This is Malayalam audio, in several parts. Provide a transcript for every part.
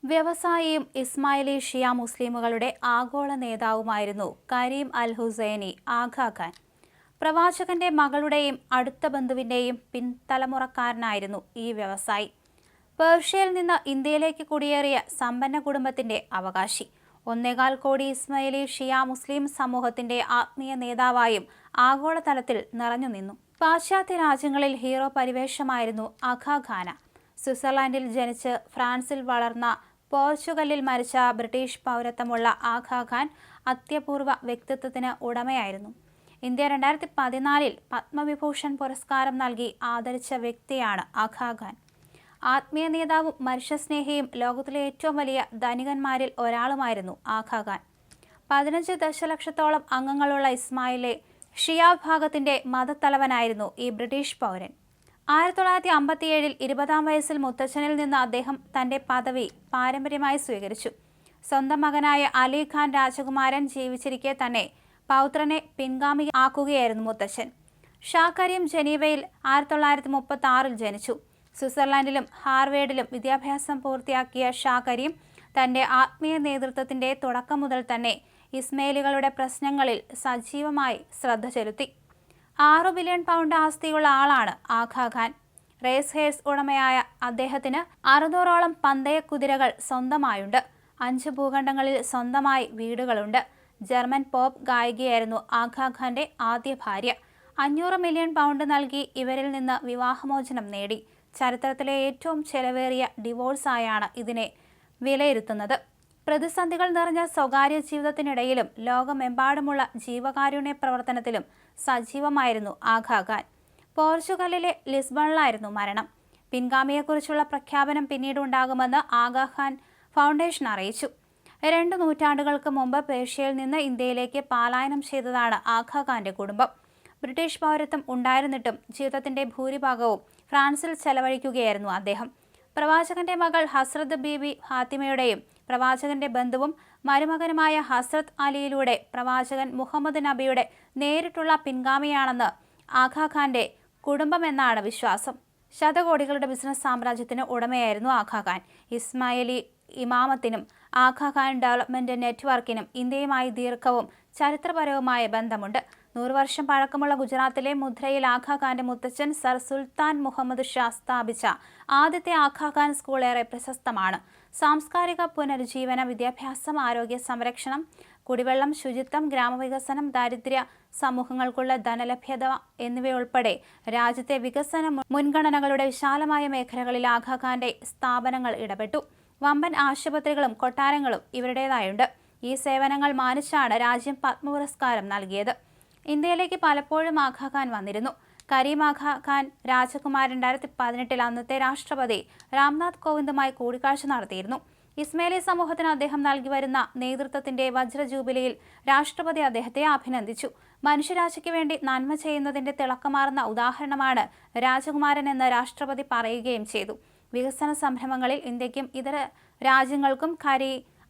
വ്യവസായിയും ഇസ്മായിലി ഷിയ മുസ്ലിമുകളുടെ ആഗോള നേതാവുമായിരുന്നു കരീം അൽ ഹുസൈനി ആഗാ ഖാൻ. പ്രവാചകന്റെ മകളുടെയും അടുത്ത ബന്ധുവിന്റെയും പിൻതലമുറക്കാരനായിരുന്നു ഈ വ്യവസായി. പേർഷ്യയിൽ നിന്ന് ഇന്ത്യയിലേക്ക് കുടിയേറിയ സമ്പന്ന കുടുംബത്തിന്റെ അവകാശി. 1.25 കോടി ഇസ്മായിലി ഷിയ മുസ്ലിം സമൂഹത്തിന്റെ ആത്മീയ നേതാവായും ആഗോളതലത്തിൽ നിറഞ്ഞുനിന്നു. പാശ്ചാത്യ രാജ്യങ്ങളിൽ ഹീറോ പരിവേഷമായിരുന്നു ആഗാ ഖാന്. സ്വിറ്റ്സർലൻഡിൽ ജനിച്ച് ഫ്രാൻസിൽ വളർന്ന, പോർച്ചുഗലിൽ മരിച്ച ബ്രിട്ടീഷ് പൗരത്വമുള്ള ആഗാ ഖാൻ അത്യപൂർവ വ്യക്തിത്വത്തിന് ഉടമയായിരുന്നു. ഇന്ത്യ 2014 പത്മവിഭൂഷൺ പുരസ്കാരം നൽകി ആദരിച്ച വ്യക്തിയാണ് ആഗാ ഖാൻ. ആത്മീയ നേതാവും മനുഷ്യസ്നേഹിയും ലോകത്തിലെ ഏറ്റവും വലിയ ധനികന്മാരിൽ ഒരാളുമായിരുന്നു ആഗാ ഖാൻ. 15 ദശലക്ഷത്തോളം അംഗങ്ങളുള്ള ഇസ്മായിലെ ഷിയ വിഭാഗത്തിന്റെ മതത്തലവനായിരുന്നു ഈ ബ്രിട്ടീഷ് പൗരൻ. 1957 20-ാം വയസ്സിൽ മുത്തച്ഛനിൽ നിന്ന് അദ്ദേഹം തന്റെ പദവി പാരമ്പര്യമായി സ്വീകരിച്ചു. സ്വന്തം മകനായ അലി ഖാൻ രാജകുമാരൻ ജീവിച്ചിരിക്കെ തന്നെ പൗത്രനെ പിൻഗാമി ആക്കുകയായിരുന്നു മുത്തച്ഛൻ. ഷാ കരീം ജനീവയിൽ 1936 ജനിച്ചു. സ്വിറ്റ്സർലൻഡിലും ഹാർവേഡിലും വിദ്യാഭ്യാസം പൂർത്തിയാക്കിയ ഷാ കരീം തന്റെ ആത്മീയ നേതൃത്വത്തിന്റെ തുടക്കം മുതൽ തന്നെ ഇസ്മായിലികളുടെ പ്രശ്നങ്ങളിൽ സജീവമായി ശ്രദ്ധ ചെലുത്തി. 6 ബില്യൺ പൗണ്ട് ആസ്തിയുള്ള ആളാണ് ആഗാ ഖാൻ. റേസ് ഹേഴ്സ് ഉടമയായ അദ്ദേഹത്തിന് 600ഓളം പന്തയ കുതിരകൾ സ്വന്തമായുണ്ട്. 5 ഭൂഖണ്ഡങ്ങളിൽ സ്വന്തമായി വീടുകളുണ്ട്. ജർമ്മൻ പോപ്പ് ഗായികയായിരുന്നു ആഗാ ഖാന്റെ ആദ്യ ഭാര്യ. 500 മില്യൺ പൗണ്ട് നൽകി ഇവരിൽ നിന്ന് വിവാഹമോചനം നേടി. ചരിത്രത്തിലെ ഏറ്റവും ചെലവേറിയ ഡിവോഴ്സായാണ് ഇതിനെ വിലയിരുത്തുന്നത്. പ്രതിസന്ധികൾ നിറഞ്ഞ സ്വകാര്യ ജീവിതത്തിനിടയിലും ലോകമെമ്പാടുമുള്ള ജീവകാരുണ്യ പ്രവർത്തനത്തിലും സജീവമായിരുന്നു ആഗാ ഖാൻ. പോർച്ചുഗലിലെ ലിസ്ബണിലായിരുന്നു മരണം. പിൻഗാമിയെക്കുറിച്ചുള്ള പ്രഖ്യാപനം പിന്നീട് ഉണ്ടാകുമെന്ന് ആഗാ ഖാൻ ഫൗണ്ടേഷൻ അറിയിച്ചു. 2 നൂറ്റാണ്ടുകൾക്ക് മുമ്പ് പേർഷ്യയിൽ നിന്ന് ഇന്ത്യയിലേക്ക് പലായനം ചെയ്തതാണ് ആഗാ ഖാന്റെ കുടുംബം. ബ്രിട്ടീഷ് പൗരത്വം ഉണ്ടായിരുന്നിട്ടും ജീവിതത്തിന്റെ ഭൂരിഭാഗവും ഫ്രാൻസിൽ ചെലവഴിക്കുകയായിരുന്നു അദ്ദേഹം. പ്രവാചകന്റെ മകൾ ഹസ്രത്ത് ബീബി ഫാത്തിമയുടെയും പ്രവാചകന്റെ ബന്ധുവും മരുമകനുമായ ഹസ്രത്ത് അലിയിലൂടെ പ്രവാചകൻ മുഹമ്മദ് നബിയുടെ നേരിട്ടുള്ള പിൻഗാമിയാണെന്ന് ആഗാ ഖാന്റെ കുടുംബമെന്നാണ് വിശ്വാസം. ശതകോടികളുടെ ബിസിനസ് സാമ്രാജ്യത്തിന് ഉടമയായിരുന്നു ആഗാ ഖാൻ. ഇസ്മായിലി ഇമാമത്തിനും ആഗാ ഖാൻ ഡെവലപ്മെന്റ് നെറ്റ്വർക്കിനും ഇന്ത്യയുമായി ദീർഘവും ചരിത്രപരവുമായ ബന്ധമുണ്ട്. 100 വർഷം പഴക്കമുള്ള ഗുജറാത്തിലെ മുദ്രയിൽ ആഗാ ഖാന്റെ മുത്തച്ഛൻ സർ സുൽത്താൻ മുഹമ്മദ് ഷാ സ്ഥാപിച്ച ആദ്യത്തെ ആഗാ ഖാൻ സ്കൂൾ ഏറെ പ്രശസ്തമാണ്. സാംസ്കാരിക പുനരുജ്ജീവനം, വിദ്യാഭ്യാസം, ആരോഗ്യ സംരക്ഷണം, കുടിവെള്ളം, ശുചിത്വം, ഗ്രാമവികസനം, ദാരിദ്ര്യ സമൂഹങ്ങൾക്കുള്ള ധനലഭ്യത എന്നിവയുൾപ്പെടെ രാജ്യത്തെ വികസന മുൻഗണനകളുടെ വിശാലമായ മേഖലകളിൽ ആഗാ ഖാന്റെ സ്ഥാപനങ്ങൾ ഇടപെട്ടു. വമ്പൻ ആശുപത്രികളും കൊട്ടാരങ്ങളും ഇവരുടേതായുണ്ട്. ഈ സേവനങ്ങൾ മാനിച്ചാണ് രാജ്യം പത്മപുരസ്കാരം നൽകിയത്. ഇന്ത്യയിലേക്ക് പലപ്പോഴും ആഗാ ഖാൻ വന്നിരുന്നു. കരീം ആഗാ ഖാൻ രാജകുമാരൻ 2018 അന്നത്തെ രാഷ്ട്രപതി രാംനാഥ് കോവിന്ദുമായി കൂടിക്കാഴ്ച നടത്തിയിരുന്നു. ഇസ്മായിലി സമൂഹത്തിന് അദ്ദേഹം നൽകി വരുന്ന നേതൃത്വത്തിന്റെ വജ്ര ജൂബിലിയിൽ രാഷ്ട്രപതി അദ്ദേഹത്തെ അഭിനന്ദിച്ചു. മനുഷ്യരാശിക്ക് വേണ്ടി നന്മ ചെയ്യുന്നതിന്റെ തിളക്കമാർന്ന ഉദാഹരണമാണ് രാജകുമാരൻ എന്ന് രാഷ്ട്രപതി പറയുകയും ചെയ്തു. വികസന സംരംഭങ്ങളിൽ ഇന്ത്യക്കും ഇതര രാജ്യങ്ങൾക്കും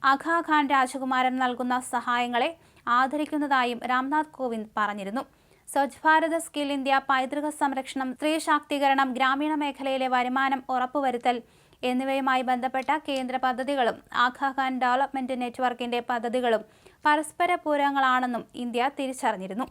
ആഗാ ഖാൻ രാജകുമാരൻ നൽകുന്ന സഹായങ്ങളെ ആദരിക്കുന്നതായും രാംനാഥ് കോവിന്ദ് പറഞ്ഞിരുന്നു. സ്വച്ഛ് ഭാരത്, സ്കിൽ ഇന്ത്യ, പൈതൃക സംരക്ഷണം, സ്ത്രീ ശാക്തീകരണം, ഗ്രാമീണ മേഖലയിലെ വരുമാനം ഉറപ്പുവരുത്തൽ എന്നിവയുമായി ബന്ധപ്പെട്ട കേന്ദ്ര പദ്ധതികളും ആഗാ ഖാൻ ഡെവലപ്മെന്റ് നെറ്റ്വർക്കിന്റെ പദ്ധതികളും പരസ്പര പൂരകങ്ങളാണെന്നും ഇന്ത്യ തിരിച്ചറിഞ്ഞിരുന്നു.